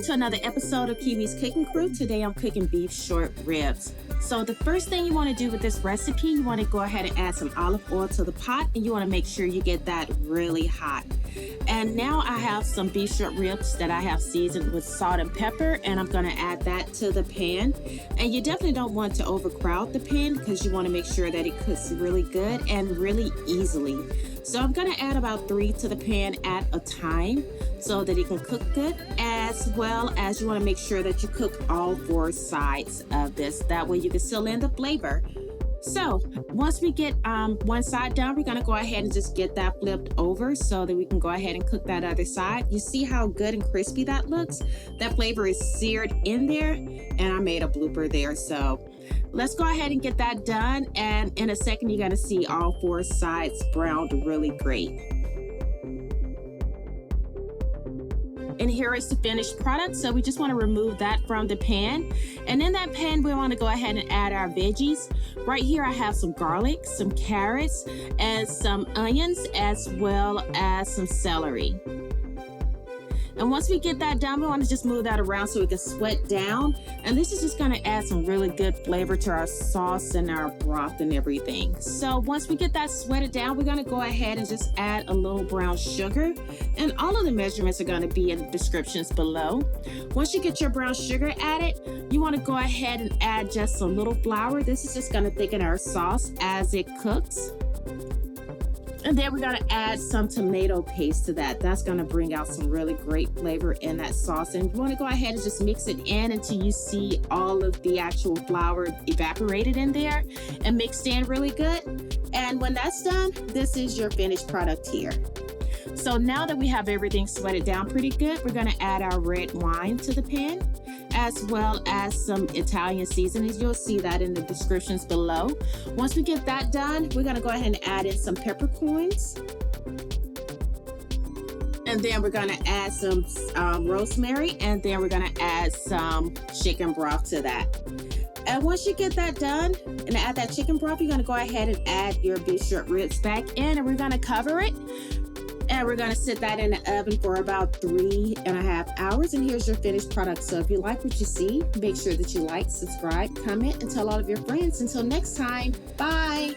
to another episode of Kiwi's Cooking Crew. Today I'm cooking beef short ribs. So the first thing you want to do with this recipe, you want to go ahead and add some olive oil to the pot, and you want to make sure you get that really hot. And now I have some beef short ribs that I have seasoned with salt and pepper, and I'm going to add that to the pan. And you definitely don't want to overcrowd the pan because you want to make sure that it cooks really good and really easily. So I'm going to add about 3 to the pan at a time so that it can cook good, as well as you want to make sure that you cook all 4 sides of this. That way you can seal in the flavor. So once we get one side done, we're going to go ahead and just get that flipped over so that we can go ahead and cook that other side. You see how good and crispy that looks? That flavor is seared in there, and I made a blooper there. So let's go ahead and get that done. And in a second, you're going to see all 4 sides browned really great. And here is the finished product. So we just want to remove that from the pan. And in that pan, we want to go ahead and add our veggies. Right here, I have some garlic, some carrots, and some onions, as well as some celery. And once we get that done, we want to just move that around so we can sweat down. And this is just going to add some really good flavor to our sauce and our broth and everything. So once we get that sweated down, we're going to go ahead and just add a little brown sugar. And all of the measurements are going to be in the descriptions below. Once you get your brown sugar added, you want to go ahead and add just a little flour. This is just going to thicken our sauce as it cooks. And then we're going to add some tomato paste to that. That's going to bring out some really great flavor in that sauce. And you want to go ahead and just mix it in until you see all of the actual flour evaporated in there and mixed in really good. And when that's done, this is your finished product here. So now that we have everything sweated down pretty good, we're going to add our red wine to the pan, as well as some Italian seasonings. You'll see that in the descriptions below. Once we get that done, we're going to go ahead and add in some peppercorns. And then we're going to add some rosemary, and then we're going to add some chicken broth to that. And once you get that done and add that chicken broth, you're going to go ahead and add your beef short ribs back in, and we're going to cover it. And we're going to sit that in the oven for about 3.5 hours. And here's your finished product. So if you like what you see, make sure that you like, subscribe, comment, and tell all of your friends. Until next time, bye.